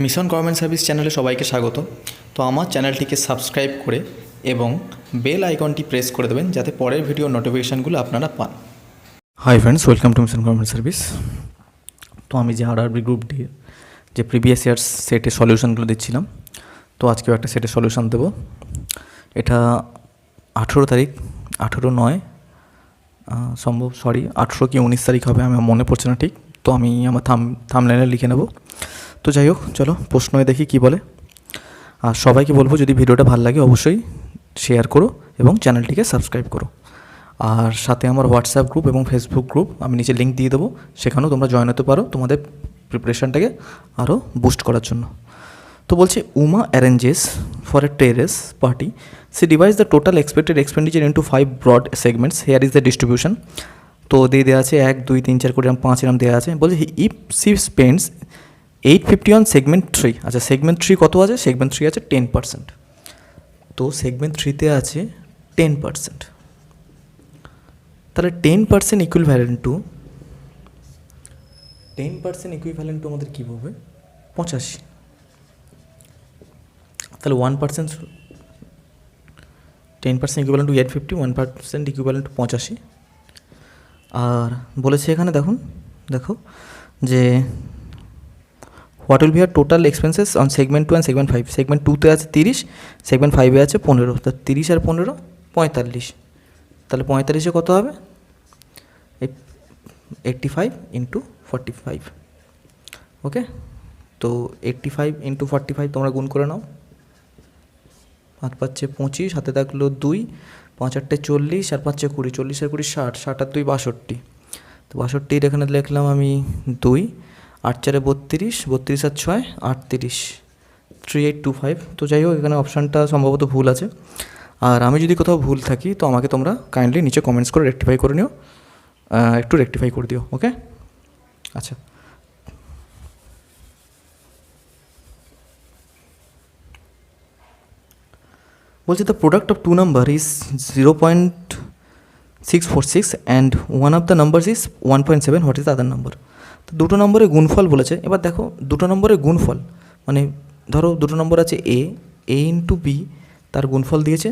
Mission government service চ্যানেলে সবাইকে স্বাগত। তো আমার চ্যানেলটিকে সাবস্ক্রাইব করে এবং বেল আইকনটি প্রেস করে দেবেন যাতে পরের ভিডিও নোটিফিকেশানগুলো আপনারা পান। Hi friends, welcome to mission government service. তো আমি যে আরআরবি গ্রুপ ডি যে প্রিভিয়াস ইয়ার্স সেটের সলিউশনগুলো দিচ্ছিলাম, তো আজকেও একটা সেটের সলিউশন দেবো। এটা 18 তারিখ, 18/9 18 কি 19 তারিখ হবে, আমার মনে পড়ছে না ঠিক। তো আমি আমার থামলাইনে লিখে নেব। তো যাই হোক, চলো প্রশ্নই দেখি কি বলে। আর সবাইকে বলবো, যদি ভিডিওটা ভালো লাগে অবশ্যই শেয়ার করো এবং চ্যানেলটিকে সাবস্ক্রাইব করো। আর সাথে আমার হোয়াটসঅ্যাপ গ্রুপ এবং ফেসবুক গ্রুপ আমি নিচে লিঙ্ক দিয়ে দেবো, সেখানেও তোমরা জয়েন হতে পারো তোমাদের প্রিপারেশানটাকে আরও বুস্ট করার জন্য। তো বলছে, Uma arranges for a terrace party, she divides the total expected expenditure into 5 broad segments, here is the distribution. তো দিয়ে দেওয়া আছে 1, 2, 3, 4 করে 5 এরম দেওয়া আছে। বলছে if she spends 850 on segment 3। আচ্ছা, সেগমেন্ট 3 কত আছে? সেগমেন্ট 3 আছে 10%। তো সেগমেন্ট 3তে আছে 10%, তাহলে 10% ইকুইভ্যালেন্ট টু 10% ইকুইভ্যালেন্ট টু আমাদের কী হবে? 85। তাহলে 1%, 10% ইকুইভ্যালেন্ট টু 850, 1% ইকুইভ্যালেন্ট টু 85। আর বলেছে এখানে দেখো যে what will be our total expenses on segment 2 and segment 5। Segment 2তে আছে 30, সেগমেন্ট 5-এ আছে 15। তা 30 আর 15 45। তাহলে 45-এ কত হবে? 85 ইন্টু 45। ওকে, তো 85 ইন্টু 45 তোমরা গুণ করে নাও। 5 পাচ্ছে 25, হাতে থাকলো 2, 5 8 40, আর 5 20, 40 আর 20 60, 60 আর 2 62। তো 62 এখানে লিখলাম আমি 2, 8 4 32, 32 আর 6 38, 3825। তো যাই হোক, এখানে অপশানটা সম্ভবত ভুল আছে। আর আমি যদি কোথাও ভুল থাকি তো আমাকে তোমরা কাইন্ডলি নিচে কমেন্টস করে রেক্টিফাই করে নিও, একটু রেক্টিফাই করে দিও। ওকে, আচ্ছা। বলছি, the product of 2 number is 0.646 and one of the numbers is 1.7, what is the other number? তো দুটো নম্বরে গুণফল বলেছে। এবার দেখো, দুটো নম্বরে গুণফল মানে ধরো দুটো নম্বর আছে এ ইন্টু বি, তার গুণফল দিয়েছে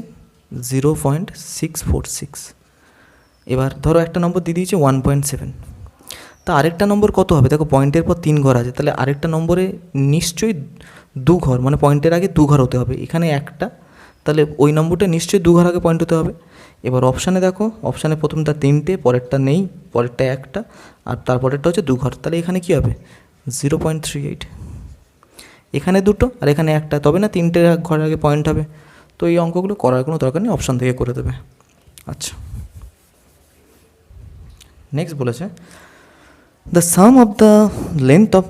0.646। এবার ধরো একটা নম্বর দিয়ে দিয়েছে 1.7, তা আরেকটা নম্বর কত হবে? দেখো পয়েন্টের পর 3 ঘর আছে, তাহলে আরেকটা নম্বরে নিশ্চয়ই 2 ঘর, মানে পয়েন্টের আগে 2 ঘর হতে হবে। এখানে একটা, তাহলে ওই নম্বরটা নিশ্চয়ই 2 ঘর আগে পয়েন্ট হতে হবে। এবার অপশানে দেখো, অপশানে প্রথমটা 3টে, পরেরটা নেই, পরেরটা একটা, আর তারপরেরটা হচ্ছে 2 ঘর। তাহলে এখানে কী হবে? 0.38। এখানে 2টো আর এখানে একটা, তবে না 3টে ঘরের আগে পয়েন্ট হবে। তো এই অঙ্কগুলো করার কোনো দরকার নেই, অপশান থেকে করে দেবে। আচ্ছা, নেক্সট বলেছে, the sum of the length of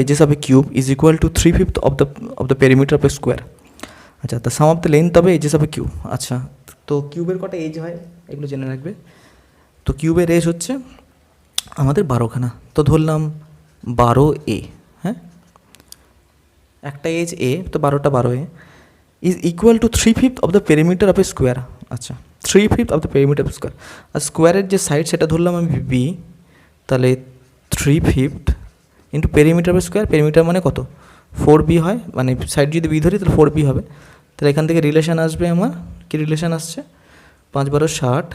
edges of a cube is equal to 3/5 of the perimeter of a square. আচ্ছা, the sum of the length of edges of a cube। আচ্ছা, তো কিউবের কটা এজ হয় এগুলো জেনে রাখবে। তো কিউবের এজ হচ্ছে আমাদের 12খানা। তো ধরলাম 12A, হ্যাঁ, একটা এজ এ, তো 12টা 12A is equal to 3/5 of the perimeter of a square. আচ্ছা, 3/5 of the perimeter of square. আর স্কোয়ারের যে সাইড সেটা ধরলাম আমি বি, তাহলে 3/5 into perimeter of square. Perimeter মানে কত? 4B হয়, মানে সাইড যদি বি ধরি তাহলে 4B হবে। তাহলে এখান থেকে রিলেশান আসবে আমার, কি রিলেশান আসছে? 5 12 60,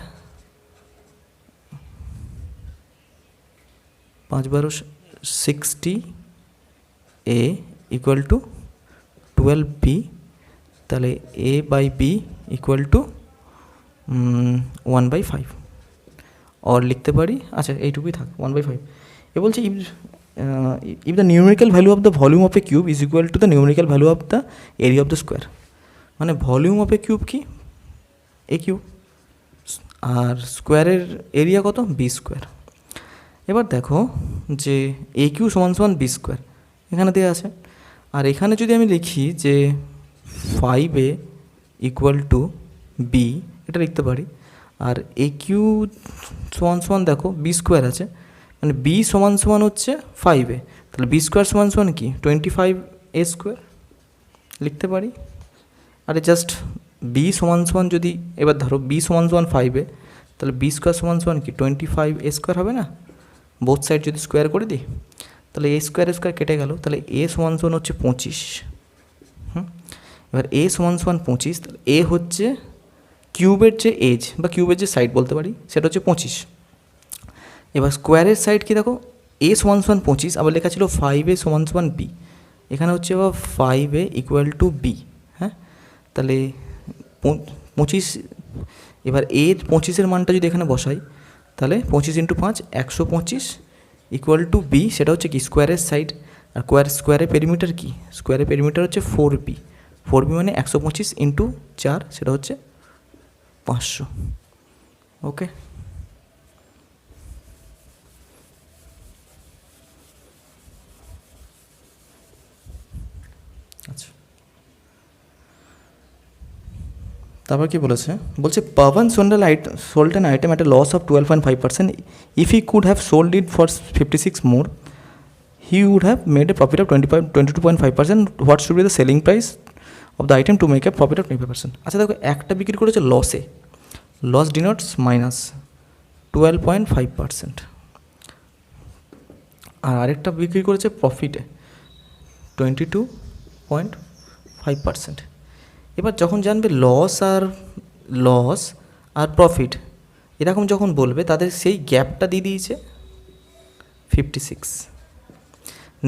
5 12 60 A ইকুয়াল টু 12B। তাহলে A by B equal to 1/5, और লিখতে পারি, আচ্ছা এইটুকুই থাক, 1/5। এ বলছে if the numerical value of the volume of a cube is equal to the numerical value of the area of the square। মানে volume of a cube কি? A cube, আর স্কোয়ারের এরিয়া কত? B square. এবার দেখো যে এ Q সমান সমান বি স্কোয়ার এখানে দেওয়া আছে। আর এখানে যদি আমি লিখি যে 5A ইকুয়াল টু বি, এটা লিখতে পারি। আর এ কিউ সমান সমান দেখো বি স্কোয়ার আছে, মানে বি সমান সমান হচ্ছে 5A, তাহলে বি স্কোয়ার সমান সমান কি? 25A স্কোয়ার লিখতে পারি। আরে জাস্ট বি সমান সমান যদি, এবার ধরো বি সমান সমান 5A, তাহলে বি স্কোয়ার সমান সমান কি? 25A স্কোয়ার হবে না? বোথ সাইড যদি স্কোয়ার করে দিই, তাহলে এ স্কোয়ার কেটে গেল, তাহলে এ সমান সমান হচ্ছে 25। এবার এ সমান সমান 25, তাহলে এ হচ্ছে কিউবের যে এজ বা কিউবের যে সাইড বলতে পারি সেটা হচ্ছে 25। এবার স্কোয়ারের সাইড কি দেখো, এ সমান সমান 25, আবার লেখা ছিল 5a সমান সমান বি, এখানে হচ্ছে আবার 5a ইকুয়াল টু বি। হ্যাঁ, তাহলে 25, এবার এ 25-এর মানটা যদি এখানে বসাই তাহলে 25 × 5 125 ইকুয়াল টু বি, সেটা হচ্ছে কি স্কোয়ারের সাইড। আর স্কোয়ারের পেরিমিটার কি, স্কোয়ারের পেরিমিটার হচ্ছে 4b, 4b মানে 125 × 4, সেটা হচ্ছে 500। ওকে, আচ্ছা তারপর কি বলেছে, বলছে পাবন sold an item at a loss of 12.5%. If he could have sold it for 56 more, he would have made a profit of 22.5%. What should be the selling price of the item to make a profit of 25%? আচ্ছা দেখো, একটা বিক্রি করেছে লসে, loss denotes minus 12.5%, আর আরেকটা বিক্রি করেছে প্রফিটে 22.5%। এবার যখন জানবে লস আর প্রফিট এরকম যখন বলবে, তাদের সেই গ্যাপটা দিয়ে দিয়েছে 56।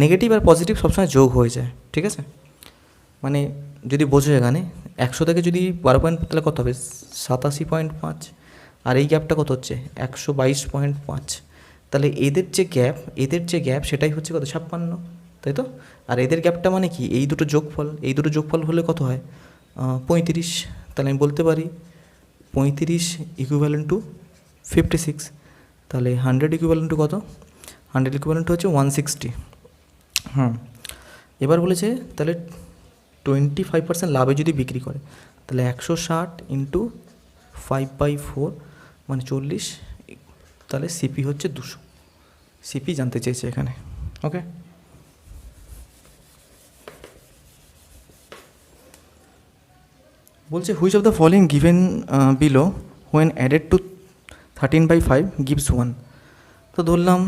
নেগেটিভ আর পজিটিভ সবসময় যোগ হয়ে যায়, ঠিক আছে, মানে যদি বোঝো এখানে 100 থেকে যদি 12 পয়েন্ট তাহলে কত হবে 87.5, আর এই গ্যাপটা কত হচ্ছে 122.5, তাহলে এদের যে গ্যাপ সেটাই হচ্ছে কত 56, তাই তো। আর এদের গ্যাপটা মানে কি, এই দুটো যোগফল হলে কত হয় 35, তাহলে আমি বলতে পারি 35 ইকুইভ্যালেন্ট টু 56, তাহলে 100 ইকুইভ্যালেন্ট টু কত, 100 ইকুইভ্যালেন্ট হচ্ছে 160। এবার বলেছে তাহলে 25% লাভে যদি বিক্রি করে তাহলে 160 × 5/4 মানে 40, তাহলে সিপি হচ্ছে 200, সিপি জানতে চেয়েছে এখানে। ওকে, বলছে which of the following given below when added to 13/5 gives 1। তো ধরলাম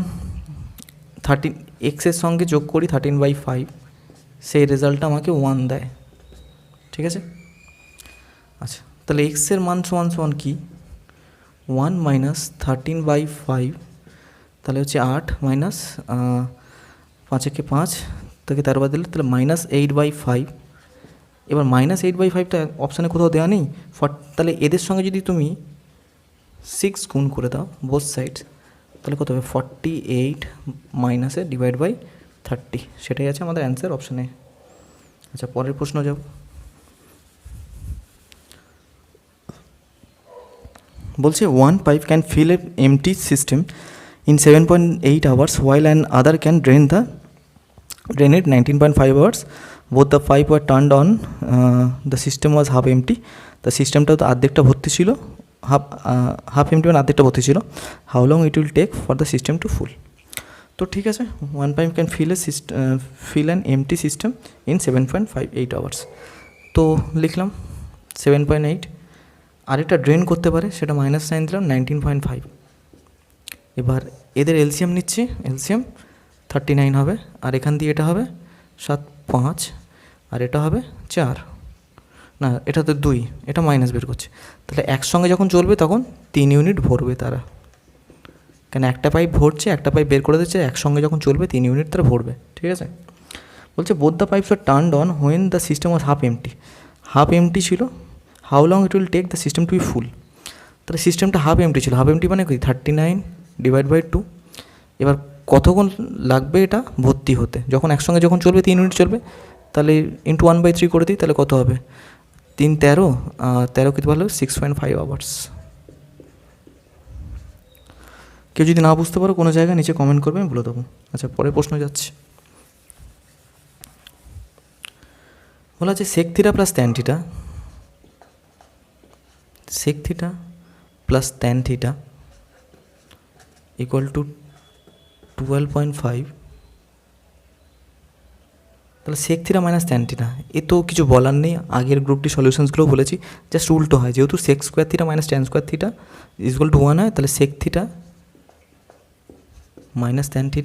13 সঙ্গে যোগ করি 13/5, সেই রেজাল্টটা আমাকে 1 দেয়, ঠিক আছে। আচ্ছা, তাহলে এক্সের মান সমান সমান কি 1 মাইনাস 13/5, তাহলে হচ্ছে 8 মাইনাস 5 × 5 থেকে 13 বাদ দিলে তাহলে -8/5। এবার -8/5টা অপশানে কোথাও দেওয়া নেই, তাহলে এদের সঙ্গে যদি তুমি 6 গুণ করে দাও বোথ সাইডস, তাহলে কত হবে 48 মাইনাসে ডিভাইড বাই 30, সেটাই আছে আমাদের অ্যান্সার অপশানে। আচ্ছা, পরের প্রশ্ন যাব। বলছে one pipe can fill an empty system in 7.8 hours while an other can drain it 19.5 hours. Both the pipe were turned on, the system was half empty. The সিস্টেমটা তো অর্ধেকটা ভর্তি ছিল, হাফ এমটি মানে অর্ধেকটা ভর্তি ছিল। How long it will take for the system to full. তো ঠিক আছে, one pipe can fill an empty system in 7.58 hours. তো লিখলাম 7.8, আরেকটা ড্রেন করতে পারে, সেটা -9 দিলাম 19.5। এবার এদের এলসিএম নিচ্ছি, এলসিএম 39 হবে, আর এখান দিয়ে এটা হবে 7, 5, আর এটা হবে 4, না এটা তো 2, এটা মাইনাস বের করছে। তাহলে একসঙ্গে যখন চলবে তখন 3 ইউনিট ভরবে তারা, কেন একটা পাইপ ভরছে, একটা পাইপ বের করে দিচ্ছে, একসঙ্গে যখন চলবে 3 ইউনিট তারা ভরবে, ঠিক আছে। বলছে both the pipes are turned on when the system was half empty ছিল। How long it will take the system to be full. তাহলে সিস্টেমটা হাফ এমটি ছিল, হাফ এমটি মানে কি 39 ডিভাইড বাই 2। এবার কতক্ষণ লাগবে এটা ভর্তি হতে, যখন একসঙ্গে যখন চলবে 3 ইউনিট চলবে, তাহলে × 1/3 করে দিই, তাহলে কত হবে 3, 13, 13 কত ভালো 6.5 আওয়ার্স। কেউ যদি না বুঝতে পারো কোনো জায়গায় নিচে কমেন্ট করবে, আমি বলে দেবো। আচ্ছা, পরের প্রশ্ন যাচ্ছে। বলা আছে sec θ plus tan θ, sec θ plus tan θ equal to 12.5। তাহলে sec θ মাইনাস tan θ, এ তো কিছু বলার নেই, আগের গ্রুপটি সলিউশনসগুলোও বলেছি, জাস্ট উল্টো হয়, যেহেতু sec square θ minus tan square θ equal to 1 হয়, তাহলে sec θ minus tan θ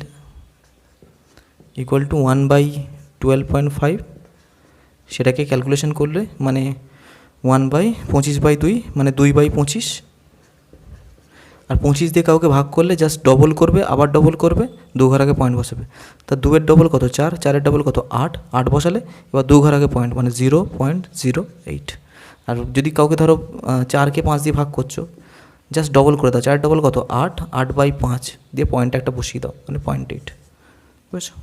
equal to 1/12.5, সেটাকে ক্যালকুলেশন করলে মানে 1/25/2 মানে 2/25, আর 25 দিয়ে কাউকে ভাগ করলে জাস্ট ডবল করবে, আবার ডবল করবে, 2 ঘর আগে পয়েন্ট বসাবে। তা 2-এর ডবল কত 4, 4-এর ডবল কত 8, 8 বসালে এবার 2 ঘর আগে পয়েন্ট মানে 0.08। আর যদি কাউকে ধরো 4কে 5 দিয়ে ভাগ করছো, জাস্ট ডবল করে দাও, 4 ডবল কত 8, 8/5 দিয়ে পয়েন্ট একটা বসিয়ে দাও মানে 0.8, বুঝছো?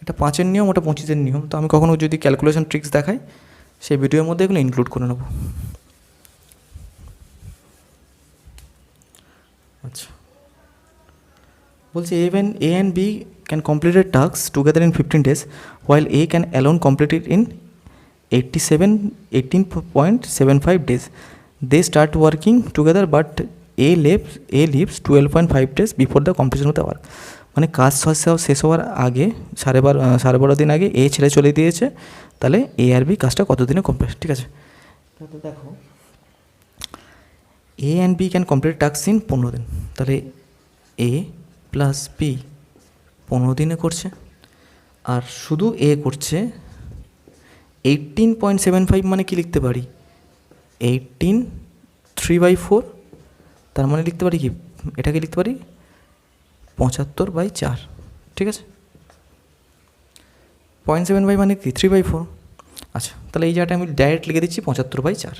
এটা 5-এর নিয়ম, ওটা 25-এর নিয়ম। তো আমি কখনো যদি ক্যালকুলেশন ট্রিক্স দেখাই সেই ভিডিওর মধ্যে এগুলো ইনক্লুড করে নেবো। আচ্ছা, বলছে even A and B can complete a task together in 15 days while A can alone complete it in 18.75 days. They start working together but A leaves 12.5 days before the completion of the work. মানে কাজ শেষ হওয়ার আগে 12.5 দিন আগে এ ছেড়ে চলে দিয়েছে, তাহলে এ আর বি কাজটা কত দিনে কমপ্লিট, ঠিক আছে? তো দেখো A and B can complete task in 15 দিন, তাহলে এ প্লাস বি 15 দিনে করছে, আর শুধু এ করছে 18.75, মানে কি লিখতে পারি 18 3/4, তার মানে লিখতে পারি কি এটাকে লিখতে পারি 75/4, ঠিক আছে? 0.75 মানে কি 3/4। আচ্ছা, তাহলে এই জায়গাটা আমি ডাইরেক্ট লিখে দিচ্ছি 75/4।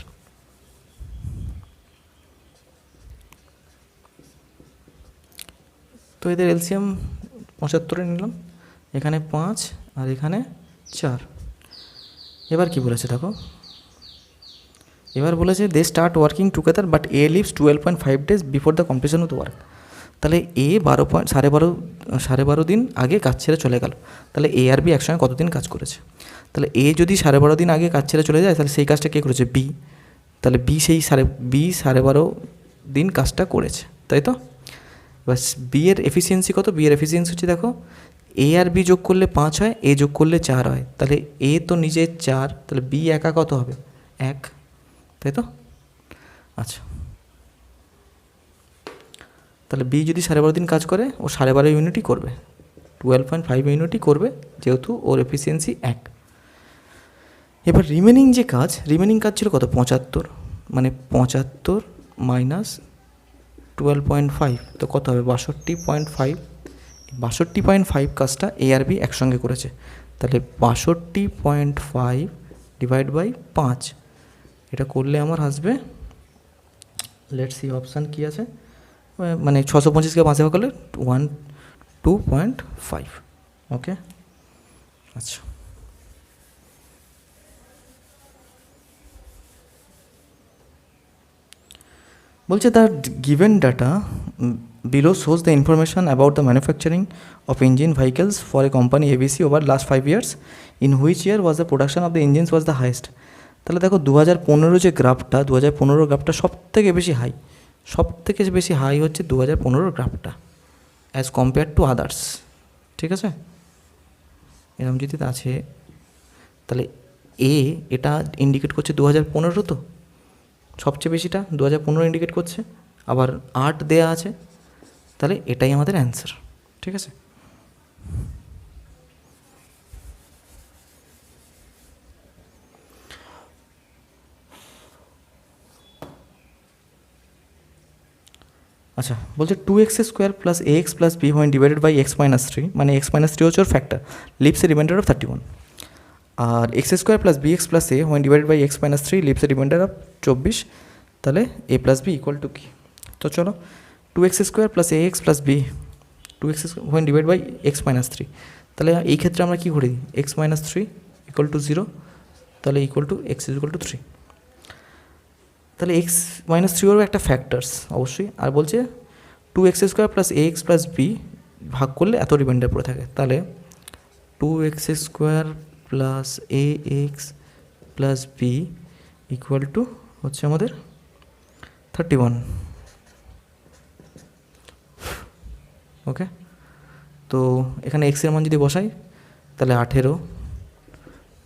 তো এদের এলসিএম 75 নিলাম, এখানে 5 আর এখানে 4। এবার কি বলেছে দেখো, এবার বলেছে they start working together but A leaves 12.5 days before the completion of the work. তাহলে এ 12 দিন আগে কাজ ছেড়ে চলে গেল, তাহলে এ আর বি একসঙ্গে কতদিন কাজ করেছে? তাহলে এ যদি 12.5 দিন আগে কাজ ছেড়ে চলে যায়, তাহলে সেই কাজটা কে করেছে বি, তাহলে বি 12.5 দিন কাজটা করেছে, তাই তো? এবার বি এর এফিসিয়েন্সি কত? বি এর এফিসিয়েন্সি হচ্ছে দেখো এ আর বি যোগ করলে 5 হয়, এ যোগ করলে 4 হয়, তাহলে এ তো নিজে 4, তাহলে বি একা কত হবে 1, তাই তো? আচ্ছা, তাহলে বি যদি 12.5 দিন কাজ করে ও 12.5 ইউনিটই করবে, 12.5 ইউনিটই করবে, যেহেতু ওর এফিসিয়েন্সি 1। এবার রিমেনিং কাজ ছিল কত 75, মানে 75 মাইনাস 12.5, তো কত হবে 62.5। 62.5 কাজটা এ আর বি একসঙ্গে করেছে, তাহলে 62.5 ডিভাইড বাই 5, এটা করলে আমার আসবে, লেটস সি অপশান কী আছে, মানে 625কে 5 ভাগ করলে 2.5, ওকে? আচ্ছা, বলছে the given data below shows the information about the manufacturing of engine vehicles for a company ABC over last 5 years. In which year was the production of the engines was the highest? তাহলে দেখো 2015 যে গ্রাফটা, 2015 গ্রাফটা সব থেকে বেশি high হচ্ছে 2015 গ্রাফটা অ্যাজ কম্পেয়ার টু আদার্স, ঠিক আছে? এরকম যদি আছে, তাহলে এটা ইন্ডিকেট করছে 2015, তো সবচেয়ে বেশিটা 2015 ইন্ডিকেট করছে, আবার 8 দেয়া আছে, তাহলে এটাই আমাদের অ্যান্সার, ঠিক আছে? আচ্ছা, বলছে 2x² plus ax plus b when divided by x-3, মানে x-3 হচ্ছে ওর factor, leaves a remainder of 31। আর x² plus bx plus a when divided by x-3 leaves a remainder of 24, তাহলে a plus b equal to কি? তো চলো 2x² plus ax plus b 2x when divide by x-3, তাহলে এই ক্ষেত্রে আমরা কী করি x-3 ইকুয়াল টু 0, তাহলে equal to x equal to 3, তাহলে x-3 একটা ফ্যাক্টরস অবশ্যই। আর বলছে 2x² plus ax plus b ভাগ করলে এত রিমাইন্ডার পড়ে থাকে, তাহলে 2x² plus ax plus b equal two হচ্ছে আমাদের 31, ওকে? তো এখানে x এর মান যদি বসাই, তাহলে 18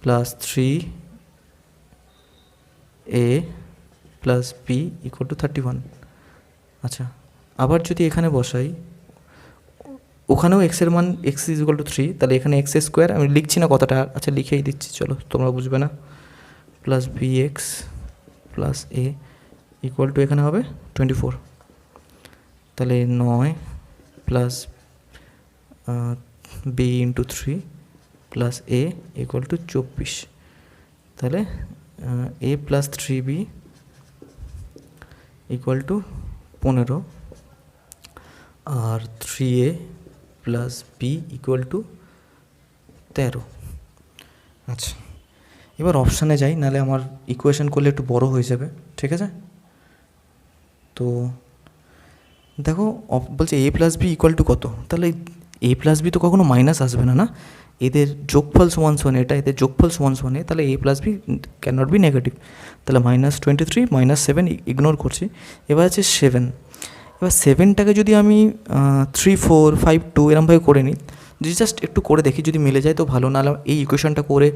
plus 3a plus B equal to 31। আচ্ছা, আবার যদি এখানে বসাই ওখানেও এক্সের মান এক্স ইজ ইকুয়াল টু 3, তাহলে এখানে এক্স স্কোয়ার আমি লিখছি না কতটা, আচ্ছা লিখেই দিচ্ছি, চলো তোমরা বুঝবে না, plus B X plus A equal to এখানে হবে 24, তাহলে 9 plus B into 3 plus A equal to 24, তাহলে A plus 3b equal to 15 আর 3a plus B equal to 13। আচ্ছা এবার অপশানে যাই, নাহলে আমার ইকুয়েশন করলে একটু বড় হয়ে যাবে, ঠিক আছে। তো দেখো বলছে এ প্লাস বি ইকুয়াল টু কত, তাহলে এ প্লাস বি তো কখনো মাইনাস আসবে না, না এদের যোগফল সমান সমান এটা, এদের যোগফল সমান সমান, তাহলে A plus B can not be negative, তাহলে -23 -7 ইগনোর করছি। এবার আছে 7, এবার 7টাকে যদি আমি 3 4 5 2 এরমভাবে করে নিই, যদি জাস্ট একটু করে দেখি যদি মিলে যায় তো ভালো, নাহলে এই ইকুয়েশনটা করে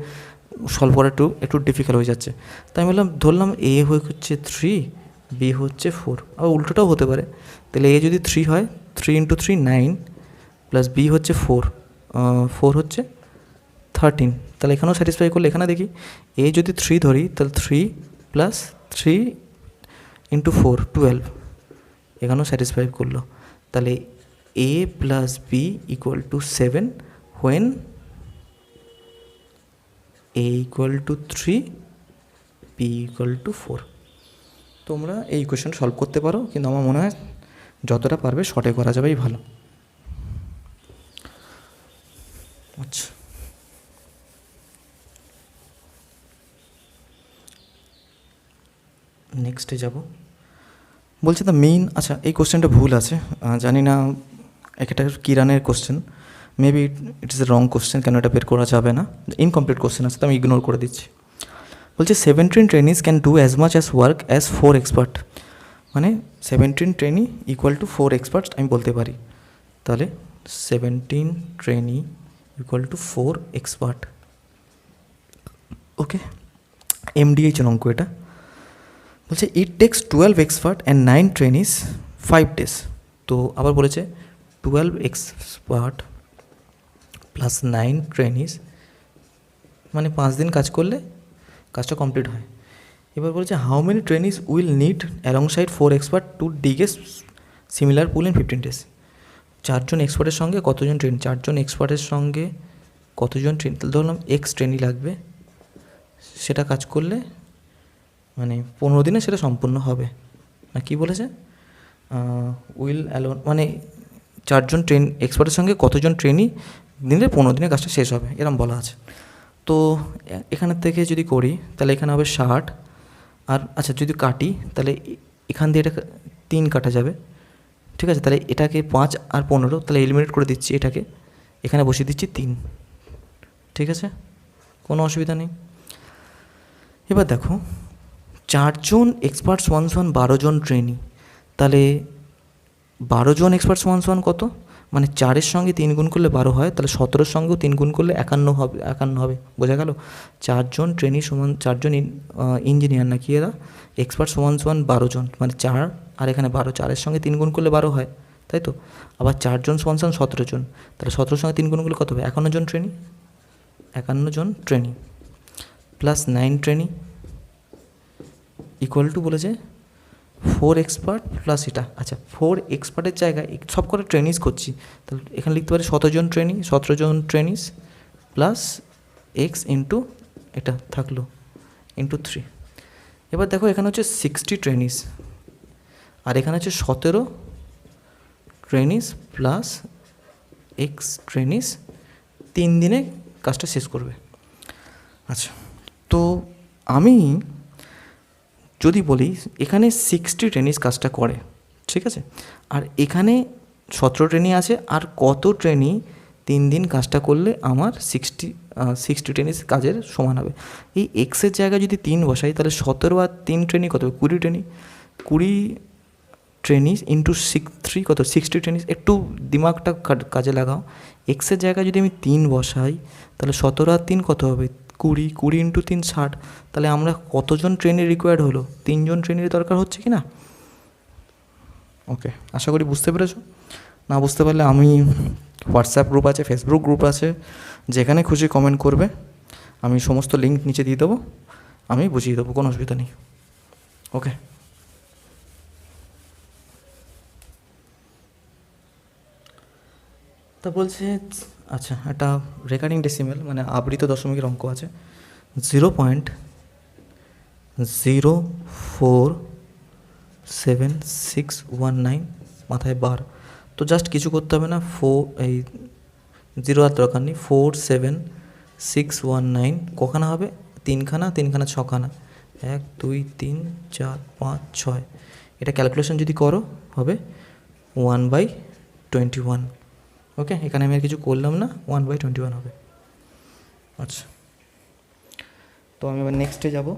সলভ করা একটু ডিফিকাল্ট হয়ে যাচ্ছে। তাই আমি বললাম ধরলাম এ হচ্ছে 3, বি হচ্ছে 4, আবার উল্টোটাও হতে পারে, তাহলে এ যদি 3 হয় 3 × 3 9 প্লাস বি হচ্ছে 4 হচ্ছে 13, তাহলে এখানেও স্যাটিসফাই করলে এখানে দেখি এ যদি 3 ধরি তাহলে 3 প্লাস 3 × 4 12, এখানেও স্যাটিসফাই করলো, তাহলে A plus B equal to 7 when A equal to 3 B equal to 4। তোমরা এই কোয়েশ্চেন সলভ করতে পারো, কিন্তু আমার মনে হয় যতটা পারবে শর্টে করা যাবেই ভালো। আচ্ছা নেক্সটে যাব, বলছে দ্য মেইন, আচ্ছা এই কোশ্চেনটা ভুল আছে, জানি না একটা কিরানের question, maybe it is a wrong question, কেন এটা বের করা যাবে না, ইনকমপ্লিট কোশ্চেন আছে তো আমি ইগনোর করে দিচ্ছি। বলছে 17 trainees can do as much as work as 4 expert, মানে 17 ট্রেনি ইকুয়াল টু 4 এক্সপার্টস আমি বলতে পারি, তাহলে 17 trainee equal to 4 expert. Okay MDH অঙ্ক এটা। বলছে it takes 12 expert and 9 trainees 5 days, তো আবার বলেছে 12 এক্সপার্ট প্লাস 9 ট্রেনিজ মানে 5 দিন কাজ করলে কাজটা কমপ্লিট হয়। এবার বলছে how many trainees will need along side 4 expert to dig a similar pool in 15 days, 4জন এক্সপার্টের সঙ্গে কতজন ট্রেনি, 4জন এক্সপার্টের সঙ্গে কতজন ট্রেনি, তাহলে ধরলাম এক্স ট্রেনি লাগবে, সেটা কাজ করলে মানে 15 দিনে সেটা সম্পূর্ণ হবে না, কি বলেছে উইল অ্যালোন মানে 4জন এক্সপার্টের সঙ্গে কতজন ট্রেনি দিনে 15 দিনে কাজটা শেষ হবে, এরম বলা আছে। তো এখানের থেকে যদি করি তাহলে এখানে হবে 60, আর আচ্ছা যদি কাটি তাহলে এখান দিয়ে এটা 3 কাটা যাবে, ঠিক আছে, তাহলে এটাকে 5 আর 15, তাহলে এলিমিনেট করে দিচ্ছি, এটাকে এখানে বসিয়ে দিচ্ছি 3, ঠিক আছে কোনো অসুবিধা নেই। এবার দেখো 4জন এক্সপার্ট সমান 12জন ট্রেনি, তাহলে 12জন এক্সপার্ট সমান কত, মানে 4-এর সঙ্গে 3 গুণ করলে 12 হয়, তাহলে 17-এর সঙ্গেও 3 গুণ করলে 51 হবে, বোঝা গেল। 4জন ট্রেনি সমান 4জন ইঞ্জিনিয়ার নাকি এরা এক্সপার্ট সমান 12জন, মানে 4 আর এখানে 12, 4-এর সঙ্গে 3 গুণ করলে 12 হয়, তাই তো। আবার 4জন সমান 17জন, তাহলে 17-এর সঙ্গে 3 গুণ করলে কত হবে, 51জন ট্রেনি, 51জন trainee plus 9 trainee equal to বলেছে 4 এক্সপার্ট প্লাস এটা, আচ্ছা 4 এক্সপার্টের জায়গায় সব করে ট্রেনিজ করছি, তাহলে এখানে লিখতে পারি 17জন ট্রেনিজ প্লাস এক্স ইন্টু এটা থাকলো ইন্টু 3। এবার দেখো এখানে হচ্ছে 60 ট্রেনিজ আর এখানে হচ্ছে 17 ট্রেনিজ প্লাস এক্স ট্রেনিজ 3 দিনে কাজটা শেষ করবে। আচ্ছা তো আমি যদি বলি এখানে 60 ট্রেনিজ কাজটা করে, ঠিক আছে, আর এখানে 17 ট্রেনি আছে, আর কত ট্রেনি 3 দিন কাজটা করলে আমার 60 ট্রেনিজ কাজের সমান হবে। এই এক্সের জায়গায় যদি 3 বসাই তাহলে 17 আর 3 ট্রেনি কত হবে, 20 ট্রেনি, 20 ট্রেনিজ ইন্টু 3 কত 60 ট্রেনিজ। একটু দিমাগটা কাজে লাগাও, এক্সের জায়গায় যদি আমি 3 বসাই তাহলে 17 আর 3 কত হবে 20 ইন্টু 3 60, তাহলে আমরা কতজন ট্রেনের রিকোয়ার্ড হলো, 3জন ট্রেনের দরকার হচ্ছে কি না। ওকে আশা করি বুঝতে পেরেছো। না বুঝতে পারলে আমি হোয়াটসঅ্যাপ গ্রুপ আছে, ফেসবুক গ্রুপ আছে, যেখানে খুশি কমেন্ট করবে, আমি সমস্ত লিঙ্ক নিচে দিয়ে দেবো, আমি বুঝিয়ে দেবো, কোনো অসুবিধা নেই। ওকে, তা বলছে আচ্ছা একটা রেকারিং ডেসিমেল মানে আবৃত দশমিকের অঙ্ক আছে 0.0476619 মাথায় বার। তো জাস্ট কিছু করতে হবে না, এই 0 আর দরকার নেই, 47619 কখানা হবে, তিনখানা, ছখানা, 1 2 3 4 5 6। এটা ক্যালকুলেশন যদি করো হবে 1/21। ওকে, এখানে আমি আর কিছু করলাম না, 1/21 হবে। আচ্ছা, তো আমি এবার নেক্সটে যাব।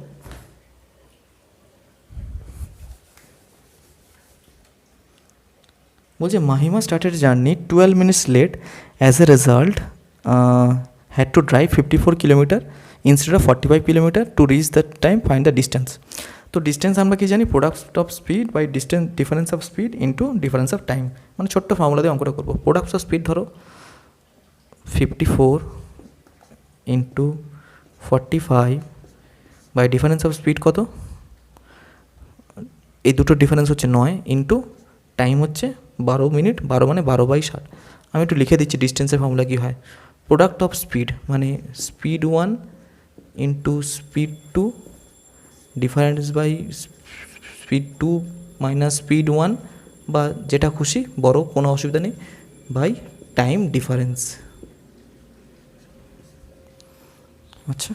বলছে Mahima started journey 12 minutes late, as a result had to drive 54 kilometre instead of 45 kilometre to reach the time, find the distance. তো ডিস্টেন্স আমরা কি জানি, product of speed by difference of speed into difference of time, মানে ছোট্ট formula দিয়ে অঙ্কটা করবো। Product of speed ধরো 54 into 45 by difference of speed কত, এই দুটো ডিফারেন্স হচ্ছে 9 ইন্টু টাইম হচ্ছে 12 মিনিট, 12 মানে 12/60। আমি একটু লিখে দিচ্ছি ডিস্টেন্সের ফর্মুলা কী হয়। প্রোডাক্ট অফ স্পিড মানে speed 1 into speed 2 difference by speed 2 minus speed 1 বা যেটা খুশি বড়, কোনো অসুবিধা নেই, বাই টাইম ডিফারেন্স। আচ্ছা,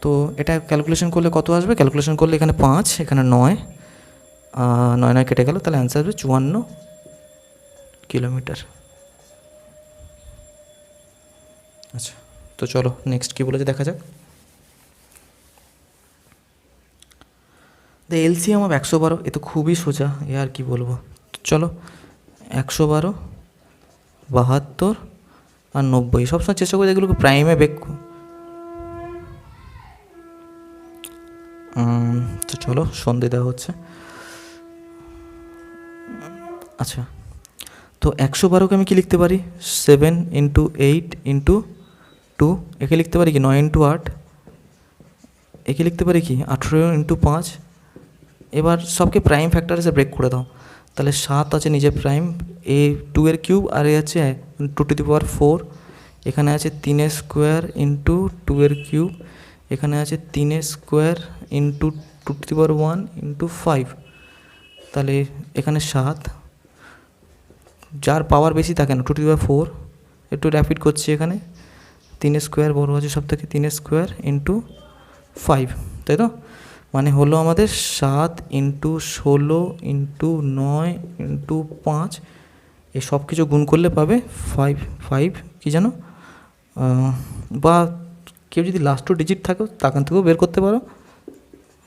তো এটা ক্যালকুলেশন করলে কত আসবে, ক্যালকুলেশন করলে এখানে 5, এখানে 9, 9 কেটে গেল, তাহলে অ্যান্সার আসবে 54 কিলোমিটার। আচ্ছা, তো চলো নেক্সট কী বলেছে দেখা যাক। দ্য এলসিএম অফ 112, এ তো খুবই সোজা, এ আর কি বলবো। চলো 112, 72 আর 90, সবসময় চেষ্টা করি এগুলোকে প্রাইমে বেক। তো চলো সন্ধে দেওয়া হচ্ছে। আচ্ছা, তো 112কে আমি কি লিখতে পারি, 7 ইন্টু 8 ইন্টু 2, একে লিখতে পারি কি 9 ইন্টু 8, একে লিখতে পারি কি 18 ইন্টু 5। এবার সবকে প্রাইম ফ্যাক্টর এসে ব্রেক করে দাও, তাহলে 7 আছে নিজে প্রাইম, এ 2 এর কিউব আর এ আছে 2^4, এখানে আছে 3 স্কোয়ার ইন্টু 2 এর কিউব, এখানে আছে 3 স্কোয়ার ইন্টু 2^1 ইন্টু 5, তাহলে এখানে 7, যার পাওয়ার বেশি থাকে না 2^4, একটু র্যাপিড করছি, এখানে 3 স্কোয়ার বড় আছে সব থেকে, 3 স্কোয়ার ইন্টু 5, তাই তো, মানে হলো আমাদের 7 ইন্টু 16 ইন্টু 9 ইন্টু 5, এই সব কিছু গুণ করলে পাবে 5 কি জানো, বা কেউ যদি লাস্ট ডিজিট থাকে তাখান থেকেও বের করতে পারো,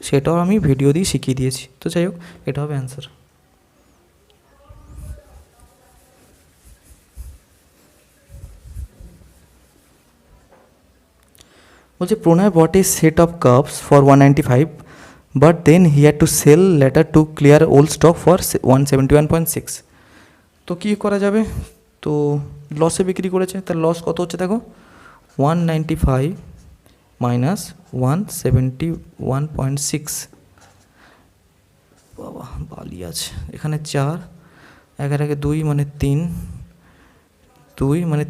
সেটাও আমি ভিডিও দিয়ে শিখিয়ে দিয়েছি। তো যাই হোক, এটা হবে অ্যান্সার। বলছে প্রণয় bought a set of cups for 195, but then he had to sell later to clear old stock for 171.6। তো কী করা যাবে, তো লসে বিক্রি করেছে, তার লস কত হচ্ছে দেখো, 195 মাইনাস 171.6। বাবা বালি আছে, এখানে 4, 1 2 মানে 3, 2 মানে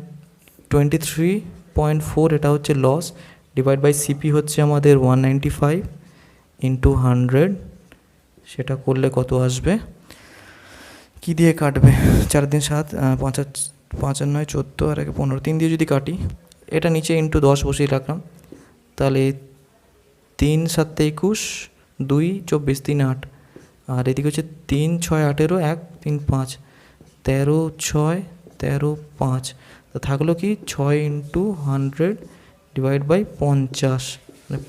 23.4, এটা হচ্ছে লস, ডিভাইড বাই সিপি হচ্ছে আমাদের 195 ইন্টু 100, সেটা করলে কত আসবে, কী দিয়ে কাটবে, 4 দিন 7, 5 আর 9 14 আর 1 15, 3 দিয়ে যদি কাটি, এটা নিচে ইন্টু 10 বসিয়ে রাখলাম, তাহলে 3 7 21, 2 24, 3 8, আর এদিকে হচ্ছে 3 6 18, 1 3 5, 13 6 13 5, তো থাকলো কি 6 ইন্টু 100 ডিভাইড বাই 50, মানে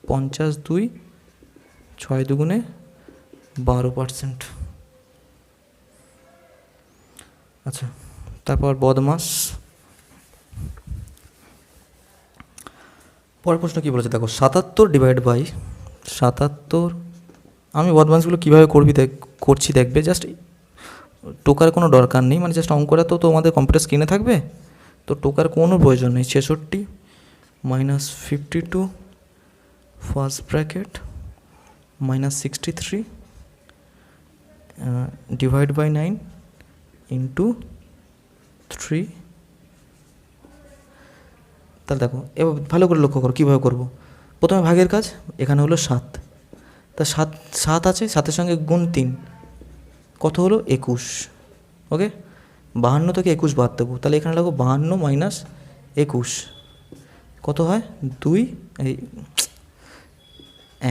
50 2, 6 দুগুণে 12%। আচ্ছা, তারপর বদমাস, পরের প্রশ্ন কী বলেছে দেখো, 77 ডিভাইড বাই 77, আমি বদমাসগুলো কীভাবে করছি দেখবে, জাস্ট টোকার কোনো দরকার নেই, মানে জাস্ট অঙ্কটা তো তোমাদের কম্পিউটার স্ক্রিনে থাকবে, তো টোকার কোনো প্রয়োজন নেই। 66 minus 52 first bracket minus 63 divide by 9 into 3। তাহলে দেখো এবার ভালো করে লক্ষ্য করো কীভাবে করবো। প্রথমে ভাগের কাজ, এখানে হলো 7, তা 7 আছে, 7-এর সঙ্গে গুণ 3, কত হলো 21। ওকে, 52 থেকে 21 বাদ দেবো, তাহলে এখানে লাগো 52 মাইনাস 21 কত হয় 2 এই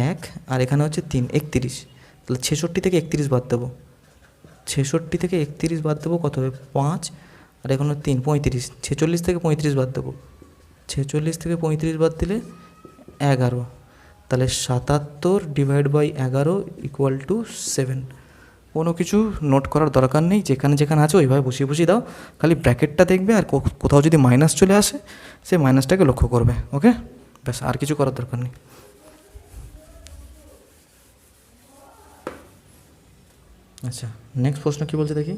1, আর এখানে হচ্ছে 3 31, তাহলে 66 থেকে 31 বাদ দেবো, 66 থেকে 31 বাদ দেবো কত হবে 5, আর এখানে 3 35, 46 থেকে 35 বাদ দেবো, 46 থেকে 35 বাদ দিলে 11, তাহলে 77 ডিভাইড বাই 11 ইকুয়াল টু 7। কোনো কিছু নোট করার দরকার নেই, যেখানে যেখানে আছে ওইভাবে বসিয়ে বসিয়ে দাও, খালি ব্র্যাকেটটা দেখবে আর কোথাও যদি মাইনাস চলে আসে সেই মাইনাসটাকে লক্ষ্য করবে। ওকে, ব্যাস, আর কিছু করার দরকার নেই। আচ্ছা, নেক্সট প্রশ্ন কী বলছে দেখি।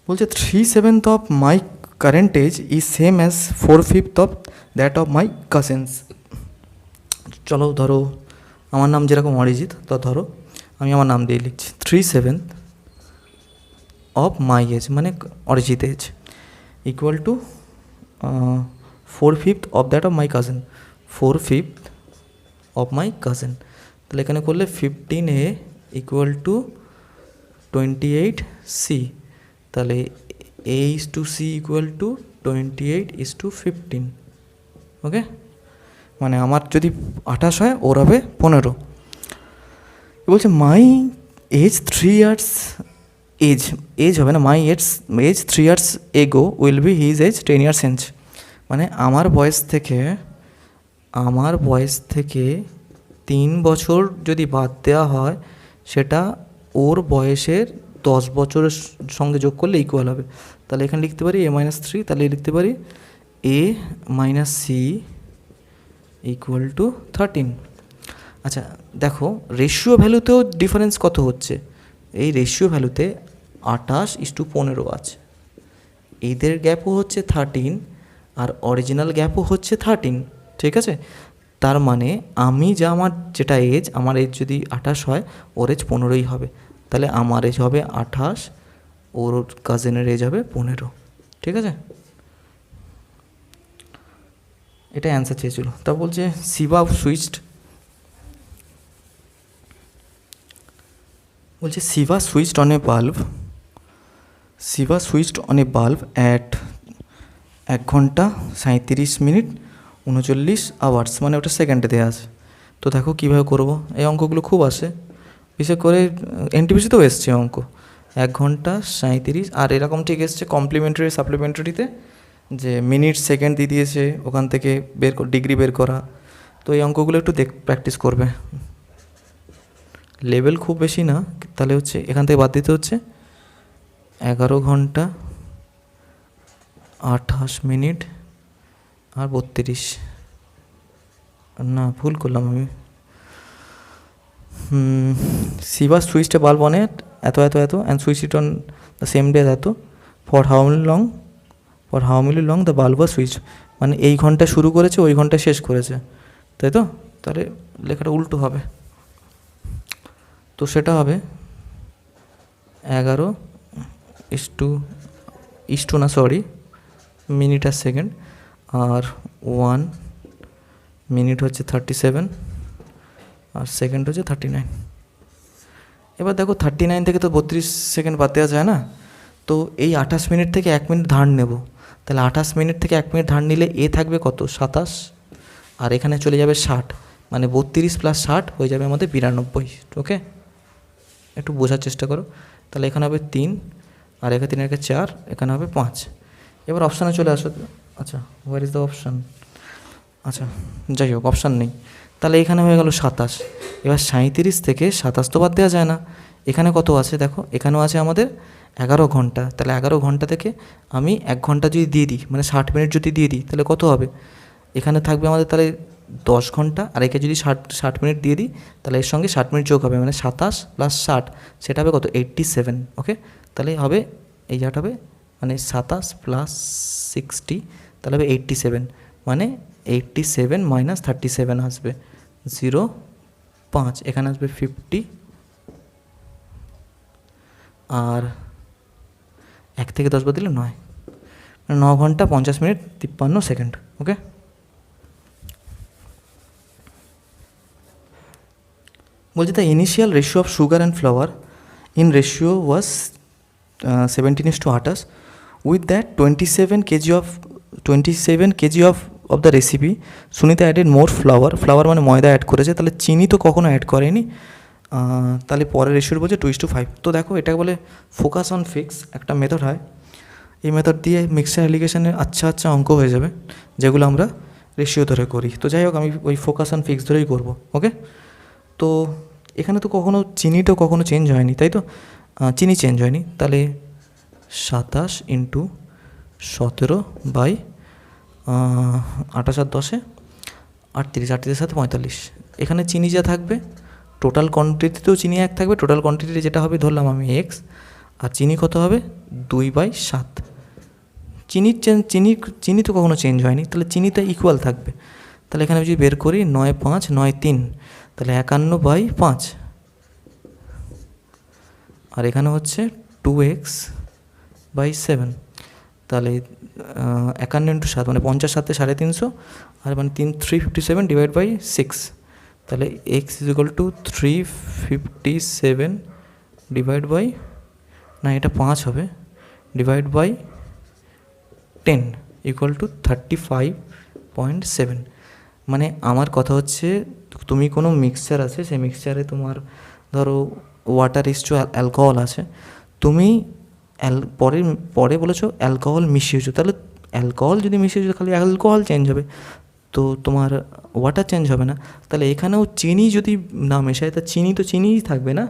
বলছে 3/7 of my current age is same as 4/5 of that of my cousins. চলো ধরো আমার নাম যেরকম অরিজিৎ, তো ধরো আমি আমার নাম দিয়ে লিখছি 3/7 অফ মাই এজ মানে Arijit age equal to 4/5 of that of my cousin, 4/5 of my cousin. তাহলে এখানে করলে 15A ইকুয়াল টু 28C, তাহলে A/C ইকুয়াল টু 28:15। ওকে, মানে আমার যদি 28 হয় ওর হবে 15। বলছে মাই এজ 3 ইয়ার্স এজ হবে না, my age 3 years ago will be his age 10 years hence, মানে আমার বয়স থেকে 3 বছর যদি বাদ দেওয়া হয় সেটা ওর বয়সের 10 বছরের সঙ্গে যোগ করলে ইকুয়াল হবে। তাহলে এখানে লিখতে পারি A-3, তাহলে লিখতে পারি A-C ইকুয়াল টু 13। আচ্ছা দেখো রেশিও ভ্যালুতেও ডিফারেন্স কত হচ্ছে, এই রেশিও ভ্যালুতে 28:15 আছে, এদের গ্যাপও হচ্ছে 13 আর অরিজিনাল গ্যাপও হচ্ছে 13, ঠিক আছে। তার মানে আমার যেটা এজ, আমার এজ যদি 28 হয় ওর এজ 15ই হবে, তাহলে আমার এজ হবে 28, ওর কাজিনের এজ হবে 15, ঠিক আছে। এটা অ্যান্সার চেয়েছিল। তা বলছে Shiba switched on a bulb at 1 ঘন্টা 37 মিনিট 39 আওয়ার্স, মানে ওটা সেকেন্ডে দেওয়া আছে। তো দেখো কীভাবে করবো, এই অঙ্কগুলো খুব আসে, বিশেষ করে এনটিপিসিতেও এসছে অঙ্ক 1 ঘন্টা 37, আর এরকম ঠিক এসছে কমপ্লিমেন্টারি সাপ্লিমেন্টারিতে যে মিনিট সেকেন্ড দিয়ে দিয়েছে, ওখান থেকে ডিগ্রি বের করা। তো এই অঙ্কগুলো একটু প্র্যাকটিস করবে, লেভেল খুব বেশি না, তাহলে হচ্ছে এখান থেকে বাদ দিতে হচ্ছে 11 ঘন্টা 28 মিনিট আর 32, না ভুল করলাম আমি। Shiva switched a bulb on at eight and switch it on the same day eight for how many long the bulb was switch, মানে এই ঘন্টা শুরু করেছে ওই ঘন্টা শেষ করেছে, তাই তো। তাহলে লেখাটা উল্টো হবে, তো সেটা হবে 11 মিনিট আর সেকেন্ড, আর 1 মিনিট হচ্ছে 37 আর সেকেন্ড হচ্ছে 39। এবার দেখো 39 থেকে তো 32 সেকেন্ড বাদ দেওয়া যায় না, তো এই 28 মিনিট থেকে 1 মিনিট ধার নেব, তাহলে 28 মিনিট থেকে 1 মিনিট ধার নিলে এ থাকবে কত 27, আর এখানে চলে যাবে 60, মানে 32 + 60 হয়ে যাবে আমাদের 92। ওকে, একটু বোঝার চেষ্টা করো। তাহলে এখানে হবে 3, আর এখানে 3 এর 4, এখানে হবে 5। এবার অপশানে চলে আসো। আচ্ছা, হোয়ার ইজ দ্য অপশান? আচ্ছা যাই হোক, অপশান নেই, তাহলে এখানে হয়ে গেল 27। এবার 37 থেকে 27 তো বাদ দেওয়া যায় না, এখানে কত আছে দেখো, এখানেও আছে আমাদের 11 ঘন্টা, তাহলে 11 ঘন্টা থেকে আমি 1 ঘন্টা যদি দিয়ে দিই, মানে 60 মিনিট যদি দিয়ে দিই, তাহলে কত হবে, এখানে থাকবে আমাদের তাহলে 10 ঘন্টা, আর একে যদি 60 মিনিট দিয়ে দিই তাহলে এর সঙ্গে 60 মিনিট যোগ হবে, মানে 27 + 60, সেটা হবে কত? 87। ওকে, তাহলে হবে এই জায়গাটা হবে মানে 27 + 60, তাহলে হবে 87, মানে 87 - 37 আসবে 0.5, এখানে আসবে 50, আর 1 থেকে 10 বাদ দিলে 9, মানে 9 ঘন্টা 50 মিনিট 53 সেকেন্ড। ওকে, বলছে the initial ratio of sugar and flower in ratio was 17:28, with that 27 kg of the recipe Sunita added more flower মানে ময়দা অ্যাড করেছে, তাহলে চিনি তো কখনো অ্যাড করেনি, তাহলে পরের রেশিওর বলছে 2:5। তো দেখো এটাকে বলে ফোকাস অন ফিক্স, একটা মেথড হয়, এই মেথড দিয়ে মিক্সচার অ্যালিগেশনের আচ্ছা অঙ্ক হয়ে যাবে, যেগুলো আমরা রেশিও ধরে করি। তো যাই হোক, আমি ওই ফোকাস অন ফিক্স ধরেই করবো। ওকে, তো এখানে তো কখনো চিনিটাও কখনো চেঞ্জ হয়নি, তাই তো? চিনি চেঞ্জ হয়নি, তাহলে 27 × 17 বাই 28 আর 10 38, 7 45, এখানে চিনি যা থাকবে টোটাল কোয়ান্টিটিতেও চিনি 1 থাকবে, টোটাল কোয়ান্টিটি যেটা হবে ধরলাম আমি x, আর চিনি কত হবে 2/7। চিনি তো কখনো চেঞ্জ হয়নি, তাহলে চিনিটা ইকুয়াল থাকবে, তাহলে এখানে যদি বের করি 9 5 9 3, তাহলে 51/5, আর এখানে হচ্ছে 2x/7, তাহলে 51 × 7 মানে 50, 7 350, আর মানে 357 / 6, তাহলে x = 357 না এটা 5 হবে, /10 = 35.7। মানে আমার কথা হচ্ছে, তুমি কোনো মিক্সচার আছে, সেই মিক্সচারে তোমার ধরো ওয়াটার ইস্টু অ্যালকোহল আছে, তুমি পরে বলেছো অ্যালকোহল মিশিয়েছো, তাহলে অ্যালকোহল যদি মিশিয়েছো খালি অ্যালকোহল চেঞ্জ হবে, তো তোমার ওয়াটার চেঞ্জ হবে না। তাহলে এখানেও চিনি যদি না মেশায়, তা চিনি তো চিনিই থাকবে না,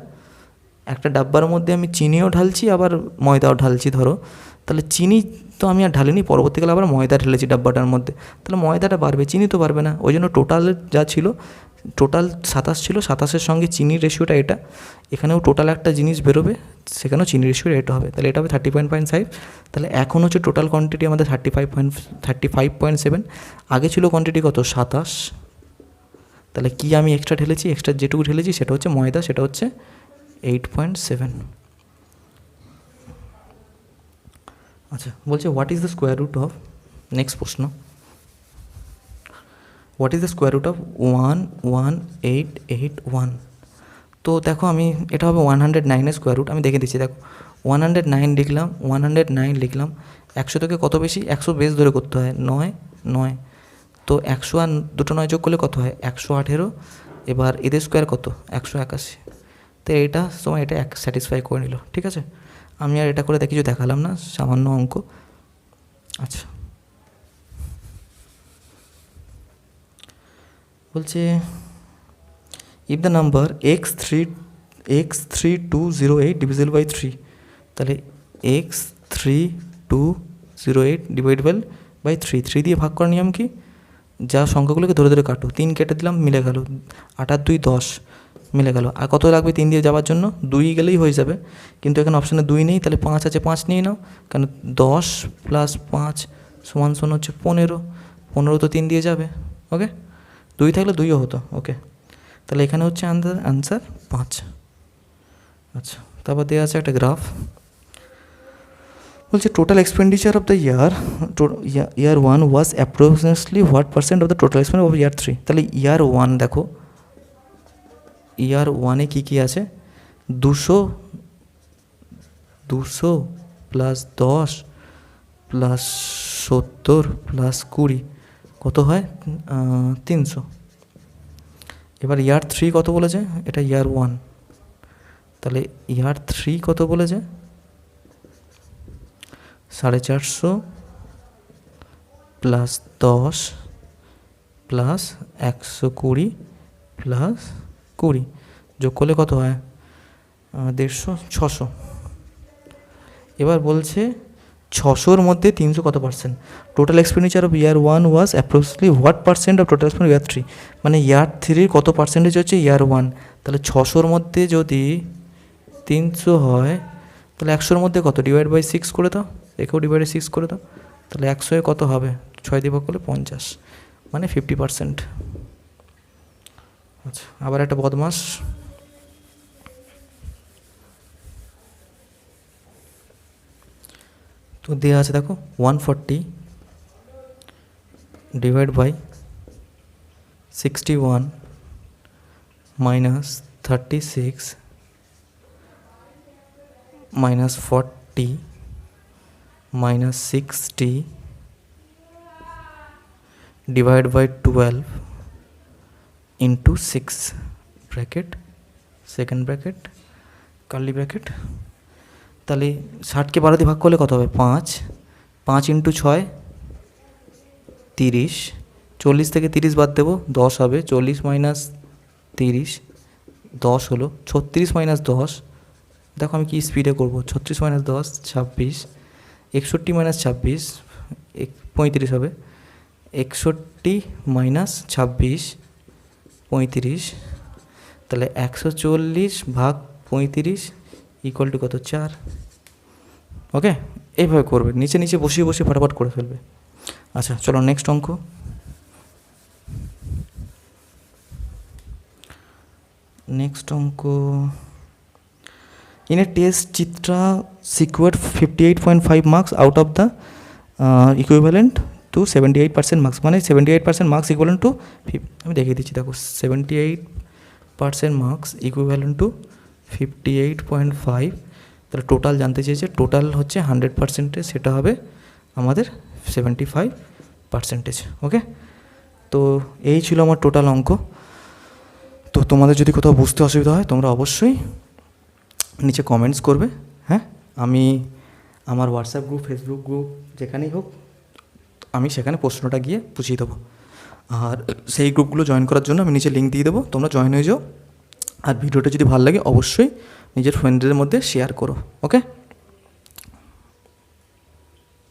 একটা ডাব্বার মধ্যে আমি চিনিও ঢালছি আবার ময়দাও ঢালছি ধরো, তাহলে চিনি তো আমি আর ঢালিনি, পরবর্তীকালে আবার ময়দা ঢেলেছি ডাব্বাটার মধ্যে, তাহলে ময়দাটা বাড়বে, চিনি তো বাড়বে না। ওই জন্য টোটাল যা ছিল, টোটাল 27 ছিল, 27-এর সঙ্গে চিনির রেশিওটা এটা, এখানেও টোটাল একটা জিনিস বেরোবে, সেখানেও চিনির রেশিওটা এটা হবে, তাহলে এটা হবে 35.5। তাহলে এখন হচ্ছে টোটাল কোয়ান্টিটি আমাদের 35.7, আগে ছিল কোয়ান্টিটি কত 27, তাহলে কি আমি এক্সট্রা ঢেলেছি, এক্সট্রা যেটুকু ঢেলেছি সেটা হচ্ছে ময়দা, সেটা হচ্ছে 8.7। আচ্ছা, বলছে what is the square root of, next প্রশ্ন, what is the square root of 11881? তো দেখো আমি এটা হবে 109-এর স্কোয়ার রুট, আমি দেখে দিচ্ছি, দেখো 109 লিখলাম, 109 লিখলাম, 100 থেকে কত বেশি, 100 বেস ধরে করতে হয়, 9, তো 100 আর 2টো 9 যোগ করলে কত হয় 118, এবার এদের স্কোয়ার কত 181, তো এইটা সময় এটা স্যাটিসফাই করে নিল। ঠিক আছে, আমি আর এটা করে কিছু দেখালাম না, সামান্য অঙ্ক। আচ্ছা, বলছে if the number x3208 divisible by 3, তাহলে x3208 ডিভাইডেবল বাই 3 দিয়ে ভাগ করার নিয়ম কি, যা সংখ্যাগুলোকে ধরে ধরে কাটো, 3 কেটে দিলাম, মিলে গেল, 8 আর 2 10, মিলে গেল, আর কত লাগবে 3 দিয়ে যাওয়ার জন্য, 2 গেলেই হয়ে যাবে, কিন্তু এখানে অপশানে 2 নেই, তাহলে 5 আছে, 5 নিয়ে নাও, কারণ 10 + 5 = হচ্ছে 15 তো 3 দিয়ে যাবে। ওকে, 2 থাকলে 2ও হতো। ওকে, তাহলে এখানে হচ্ছে আনসার 5। আচ্ছা, তারপর দেওয়া আছে একটা গ্রাফ, বলছে total expenditure of the year 1 was approximately what % of the total expenditure of year 3? তাহলে ইয়ার 1 দেখো, ইয়ার 1-এ কী কী আছে, 200 + 10 + 70 + 20 কত হয় 300। এবার ইয়ার 3 কত বলেছে, এটা ইয়ার 1, তাহলে ইয়ার 3 কত বলেছে 450 + 10 + 120 + 20 যোগ করলে কত হয় 150, 600। এবার বলছে 600-র মধ্যে 300 কত percent? Total expenditure of year 1 was approximately what percent of total expenditure year 3? মানে ইয়ার 3 কত পার্সেন্টেজ হচ্ছে ইয়ার 1? তাহলে 600-র মধ্যে যদি 300 হয় তাহলে 100-র মধ্যে কত? ডিভাইড বাই 6 করে দাও, একেও ডিভাইড বাই 6 করে দাও, তাহলে 100-এ কত হবে? 6 দিয়ে ভাগ করলে 50, মানে 50%। আচ্ছা, আবার একটা বদমাস, তো দেওয়া আছে দেখো 140 divide by 61 minus 36 minus 40 minus 60 divide by 12 into 6 bracket, second bracket, curly bracket. তাহলে 60কে 12 দিয়ে ভাগ করলে কত হবে? 5, 5 ইন্টু 6 30, 40 থেকে 30 বাদ দেবো, 10 হবে, 40 মাইনাস 30 10 হলো, 36 মাইনাস 10, দেখো আমি কি স্পিডে করবো, 36 মাইনাস 10 26, 61 মাইনাস 26 35 হবে, 61 মাইনাস 26 35, তাহলে 140 ভাগ 35 ইকুয়াল টু কত? 4। ওকে, এইভাবে করবে, নিচে নিচে বসিয়ে বসিয়ে ফটাফট করে ফেলবে। আচ্ছা চলো নেক্সট অঙ্ক। নেক্সট অঙ্ক, in a test Chitra secured 58.5 marks out of the equivalent to 78% marks, মানে 78% মার্কস ইকুইভ্যালেন্ট টু, আমি দেখিয়ে দিচ্ছি দেখো, 78% মার্কস ইকুইভ্যালেন্ট টু 58.5, তাহলে টোটাল জানতে চেয়েছে, টোটাল হচ্ছে 100%, সেটা হবে আমাদের 75%। ওকে, তো এই ছিল আমার টোটাল অঙ্ক। তো তোমাদের যদি কোথাও বুঝতে অসুবিধা হয় তোমরা অবশ্যই নিচে কমেন্টস করবে। হ্যাঁ, আমি আমার হোয়াটসঅ্যাপ গ্রুপ, ফেসবুক গ্রুপ, যেখানেই হোক আমি সেখানে প্রশ্নটা গিয়ে বুঝিয়ে দেবো। আর সেই গ্রুপগুলো জয়েন করার জন্য আমি নিচে লিঙ্ক দিয়ে দেবো, তোমরা জয়েন হয়ে যাও। আর ভিডিওটা যদি ভালো লাগে অবশ্যই নিজের ফ্রেন্ডদের মধ্যে শেয়ার করো। ওকে।